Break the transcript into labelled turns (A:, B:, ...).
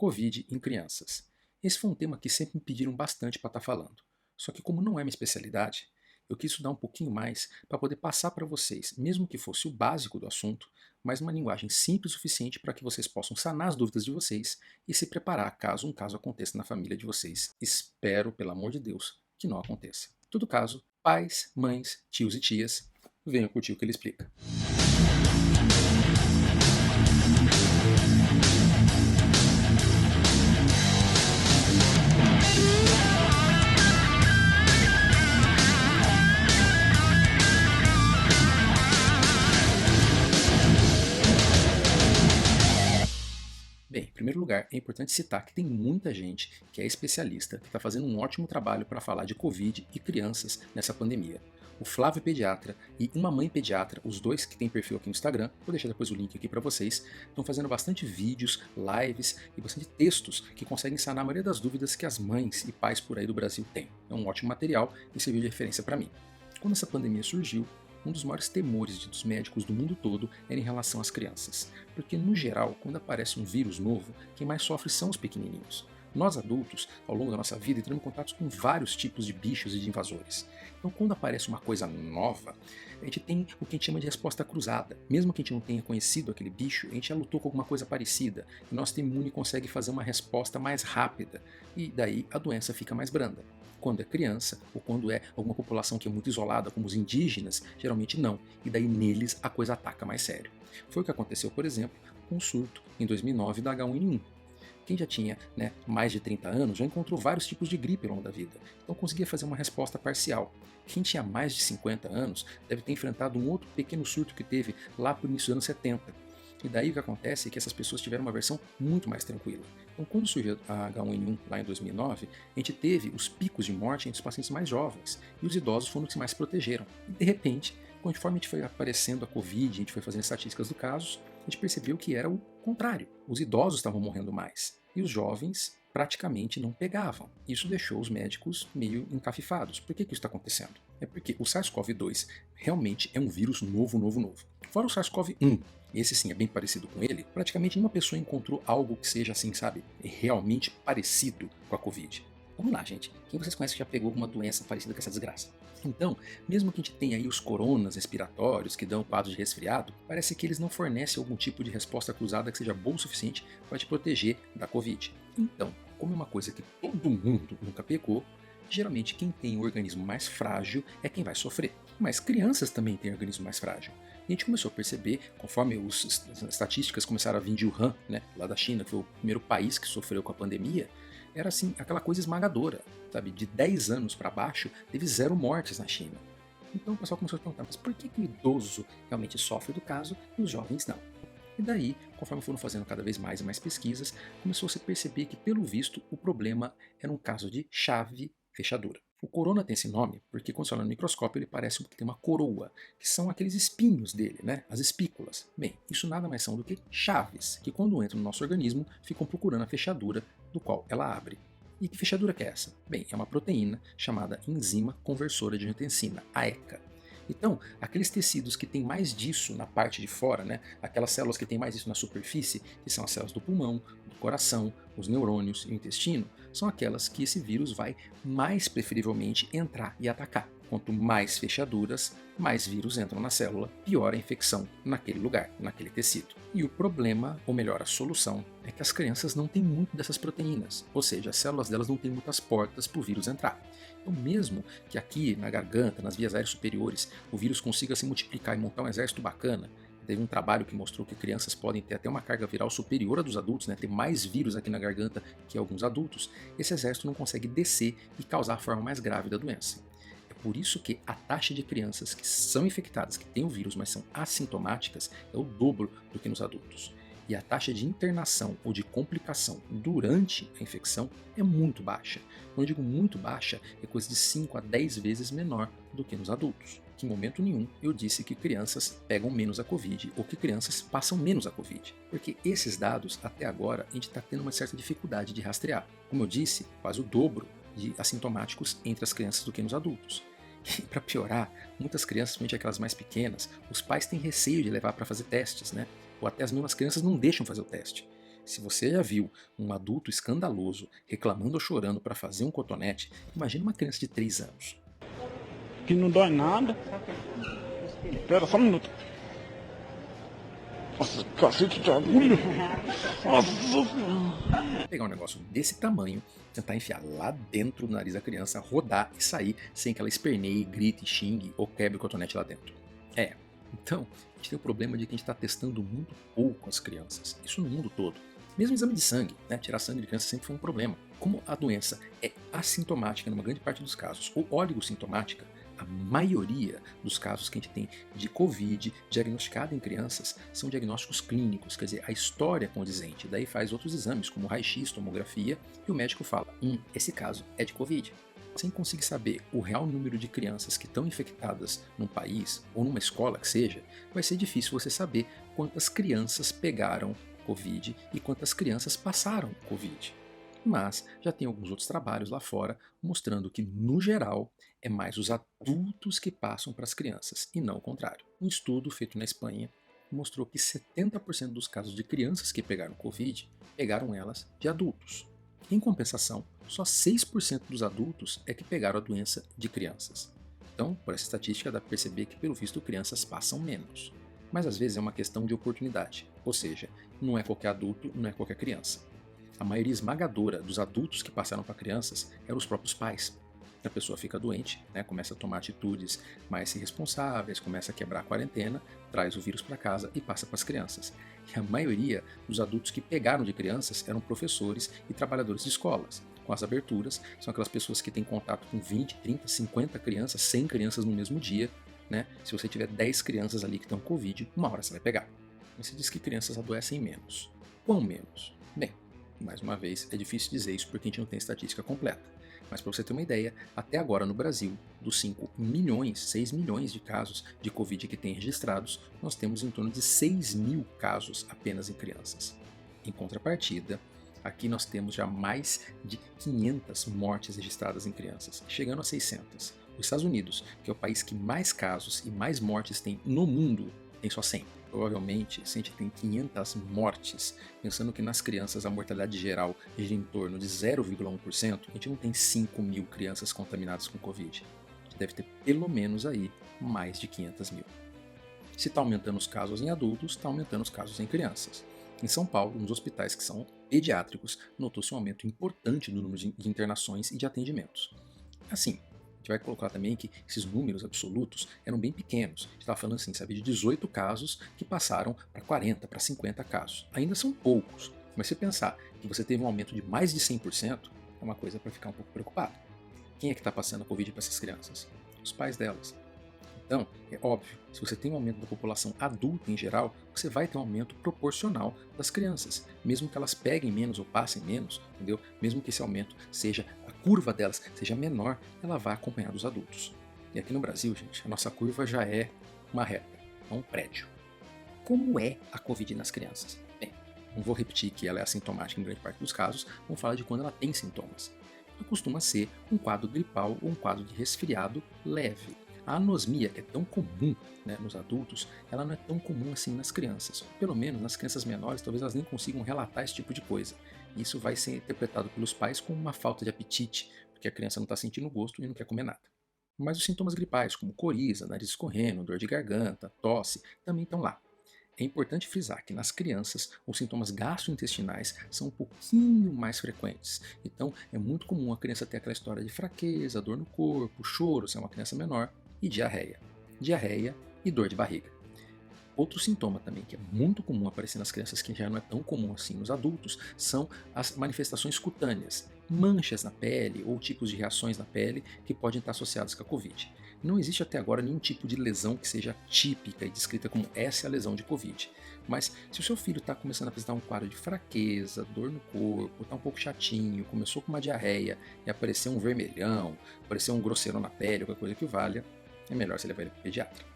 A: Covid em crianças. Esse foi um tema que sempre me pediram bastante para estar falando. Só que como não é minha especialidade, eu quis estudar um pouquinho mais para poder passar para vocês, mesmo que fosse o básico do assunto, mas numa linguagem simples o suficiente para que vocês possam sanar as dúvidas de vocês e se preparar caso um caso aconteça na família de vocês. Espero, pelo amor de Deus, que não aconteça. Todo caso, pais, mães, tios e tias, venham curtir o que ele explica. Bem, em primeiro lugar, é importante citar que tem muita gente que é especialista, que está fazendo um ótimo trabalho para falar de Covid e crianças nessa pandemia. O Flávio Pediatra e uma mãe pediatra, os dois que têm perfil aqui no Instagram, vou deixar depois o link aqui para vocês, estão fazendo bastante vídeos, lives e bastante textos que conseguem sanar a maioria das dúvidas que as mães e pais por aí do Brasil têm. É um ótimo material e serviu de referência para mim. Quando essa pandemia surgiu, um dos maiores temores dos médicos do mundo todo era em relação às crianças, porque no geral, quando aparece um vírus novo, quem mais sofre são os pequenininhos. Nós adultos, ao longo da nossa vida, entramos em contato com vários tipos de bichos e de invasores. Então, quando aparece uma coisa nova, a gente tem o que a gente chama de resposta cruzada. Mesmo que a gente não tenha conhecido aquele bicho, a gente já lutou com alguma coisa parecida, e nosso sistema imune consegue fazer uma resposta mais rápida, e daí a doença fica mais branda. Quando é criança, ou quando é alguma população que é muito isolada, como os indígenas, geralmente não, e daí neles a coisa ataca mais sério. Foi o que aconteceu, por exemplo, com o surto em 2009 da H1N1. Quem já tinha mais de 30 anos já encontrou vários tipos de gripe ao longo da vida, então conseguia fazer uma resposta parcial. Quem tinha mais de 50 anos deve ter enfrentado um outro pequeno surto que teve lá por início dos anos 70. E daí o que acontece é que essas pessoas tiveram uma versão muito mais tranquila. Então, quando surgiu a H1N1 lá em 2009, a gente teve os picos de morte entre os pacientes mais jovens, e os idosos foram os que mais se protegeram. E de repente, conforme a gente foi aparecendo a Covid, a gente foi fazendo estatísticas do caso, a gente percebeu que era o contrário. Os idosos estavam morrendo mais, e os jovens praticamente não pegavam. Isso deixou os médicos meio encafifados. Por que isso está acontecendo? É porque o SARS-CoV-2 realmente é um vírus novo. Fora o SARS-CoV-1, esse sim é bem parecido com ele, praticamente nenhuma pessoa encontrou algo que seja assim, sabe, realmente parecido com a Covid. Vamos lá, gente. Quem vocês conhecem que já pegou alguma doença parecida com essa desgraça? Então, mesmo que a gente tenha aí os coronas respiratórios que dão quadro de resfriado, parece que eles não fornecem algum tipo de resposta cruzada que seja boa o suficiente para te proteger da Covid. Então, como é uma coisa que todo mundo nunca pegou, geralmente quem tem o organismo mais frágil é quem vai sofrer. Mas crianças também têm organismo mais frágil. E a gente começou a perceber, conforme as estatísticas começaram a vir de Wuhan, lá da China, que foi o primeiro país que sofreu com a pandemia, era assim, aquela coisa esmagadora, sabe? De 10 anos para baixo, teve 0 mortes na China. Então o pessoal começou a perguntar, mas por que o idoso realmente sofre do caso e os jovens não? E daí, conforme foram fazendo cada vez mais e mais pesquisas, começou a se perceber que, pelo visto, o problema era um caso de chave-fechadura. O corona tem esse nome porque, quando você olha no microscópio, ele parece que tem uma coroa, que são aqueles espinhos dele, as espículas. Bem, isso nada mais são do que chaves, que quando entram no nosso organismo, ficam procurando a fechadura do qual ela abre. E que fechadura que é essa? Bem, é uma proteína chamada enzima conversora de angiotensina, a ECA. Então, aqueles tecidos que têm mais disso na parte de fora, aquelas células que têm mais disso na superfície, que são as células do pulmão, do coração, os neurônios e o intestino, são aquelas que esse vírus vai mais preferivelmente entrar e atacar. Quanto mais fechaduras, mais vírus entram na célula, pior a infecção naquele lugar, naquele tecido. E o problema, ou melhor, a solução, é que as crianças não têm muito dessas proteínas, ou seja, as células delas não têm muitas portas para o vírus entrar. Então, mesmo que aqui na garganta, nas vias aéreas superiores, o vírus consiga se multiplicar e montar um exército bacana, teve um trabalho que mostrou que crianças podem ter até uma carga viral superior à dos adultos, ter mais vírus aqui na garganta que alguns adultos, esse exército não consegue descer e causar a forma mais grave da doença. É por isso que a taxa de crianças que são infectadas, que têm o vírus, mas são assintomáticas, é o dobro do que nos adultos. E a taxa de internação ou de complicação durante a infecção é muito baixa. Quando eu digo muito baixa, é coisa de 5 a 10 vezes menor do que nos adultos. Que em momento nenhum eu disse que crianças pegam menos a Covid ou que crianças passam menos a Covid. Porque esses dados, até agora, a gente está tendo uma certa dificuldade de rastrear. Como eu disse, quase o dobro de assintomáticos entre as crianças do que nos adultos. E para piorar, muitas crianças, principalmente aquelas mais pequenas, os pais têm receio de levar para fazer testes, ou até as mesmas crianças não deixam fazer o teste. Se você já viu um adulto escandaloso reclamando ou chorando para fazer um cotonete, imagine uma criança de 3 anos.
B: Que não dói nada. Espera só um minuto. Nossa, cacete de agulha. Nossa.
A: Pegar um negócio desse tamanho, tentar enfiar lá dentro do nariz da criança, rodar e sair sem que ela esperneie, grite, xingue ou quebre o cotonete lá dentro. Então, a gente tem o problema de que a gente está testando muito pouco as crianças. Isso no mundo todo. Mesmo exame de sangue, né? Tirar sangue de criança sempre foi um problema. Como a doença é assintomática numa grande parte dos casos, ou oligossintomática, a maioria dos casos que a gente tem de Covid diagnosticado em crianças são diagnósticos clínicos, quer dizer, a história condizente. Daí faz outros exames, como raio-x, tomografia, e o médico fala, esse caso é de Covid. Sem conseguir saber o real número de crianças que estão infectadas num país, ou numa escola que seja, vai ser difícil você saber quantas crianças pegaram Covid e quantas crianças passaram Covid. Mas já tem alguns outros trabalhos lá fora mostrando que, no geral, é mais os adultos que passam para as crianças, e não o contrário. Um estudo feito na Espanha mostrou que 70% dos casos de crianças que pegaram Covid pegaram elas de adultos. Em compensação, só 6% dos adultos é que pegaram a doença de crianças. Então, por essa estatística, dá para perceber que, pelo visto, crianças passam menos. Mas às vezes é uma questão de oportunidade, ou seja, não é qualquer adulto, não é qualquer criança. A maioria esmagadora dos adultos que passaram para crianças eram os próprios pais. A pessoa fica doente, né, começa a tomar atitudes mais irresponsáveis, começa a quebrar a quarentena, traz o vírus para casa e passa para as crianças. E a maioria dos adultos que pegaram de crianças eram professores e trabalhadores de escolas. Com as aberturas, são aquelas pessoas que têm contato com 20, 30, 50 crianças, 100 crianças no mesmo dia. Né? Se você tiver 10 crianças ali que estão com Covid, uma hora você vai pegar. Mas se diz que crianças adoecem menos. Quão menos? Bem, mais uma vez, é difícil dizer isso porque a gente não tem estatística completa. Mas para você ter uma ideia, até agora no Brasil, dos 5 milhões, 6 milhões de casos de Covid que tem registrados, nós temos em torno de 6 mil casos apenas em crianças. Em contrapartida, aqui nós temos já mais de 500 mortes registradas em crianças, chegando a 600. Os Estados Unidos, que é o país que mais casos e mais mortes tem no mundo, tem só 100. Provavelmente, se a gente tem 500 mortes, pensando que nas crianças a mortalidade geral gira em torno de 0,1%, a gente não tem 5 mil crianças contaminadas com Covid. A gente deve ter pelo menos aí mais de 500 mil. Se está aumentando os casos em adultos, está aumentando os casos em crianças. Em São Paulo, nos hospitais que são pediátricos, notou-se um aumento importante do número de internações e de atendimentos. Assim, a gente vai colocar também que esses números absolutos eram bem pequenos. A gente estava falando assim, sabe, de 18 casos que passaram para 40, para 50 casos. Ainda são poucos, mas se pensar que você teve um aumento de mais de 100%, é uma coisa para ficar um pouco preocupado. Quem é que está passando a Covid para essas crianças? Os pais delas. Então, é óbvio, se você tem um aumento da população adulta em geral, você vai ter um aumento proporcional das crianças, mesmo que elas peguem menos ou passem menos, entendeu? Mesmo que esse aumento seja, a curva delas seja menor, ela vai acompanhar dos adultos. E aqui no Brasil, gente, a nossa curva já é uma reta, é um prédio. Como é a Covid nas crianças? Bem, não vou repetir que ela é assintomática em grande parte dos casos, vamos falar de quando ela tem sintomas. Ela costuma ser um quadro gripal ou um quadro de resfriado leve. A anosmia, que é tão comum, né, nos adultos, ela não é tão comum assim nas crianças. Pelo menos nas crianças menores, talvez elas nem consigam relatar esse tipo de coisa. Isso vai ser interpretado pelos pais como uma falta de apetite, porque a criança não está sentindo gosto e não quer comer nada. Mas os sintomas gripais, como coriza, nariz escorrendo, dor de garganta, tosse, também estão lá. É importante frisar que nas crianças os sintomas gastrointestinais são um pouquinho mais frequentes. Então é muito comum a criança ter aquela história de fraqueza, dor no corpo, choro se é uma criança menor, e diarreia. Diarreia e dor de barriga. Outro sintoma também que é muito comum aparecer nas crianças, que já não é tão comum assim nos adultos, são as manifestações cutâneas, manchas na pele ou tipos de reações na pele que podem estar associados com a Covid. Não existe até agora nenhum tipo de lesão que seja típica e descrita como essa é a lesão de Covid. Mas se o seu filho está começando a apresentar um quadro de fraqueza, dor no corpo, está um pouco chatinho, começou com uma diarreia e apareceu um vermelhão, apareceu um grosseirão na pele, qualquer coisa que valha, é melhor você levar ele para o pediatra.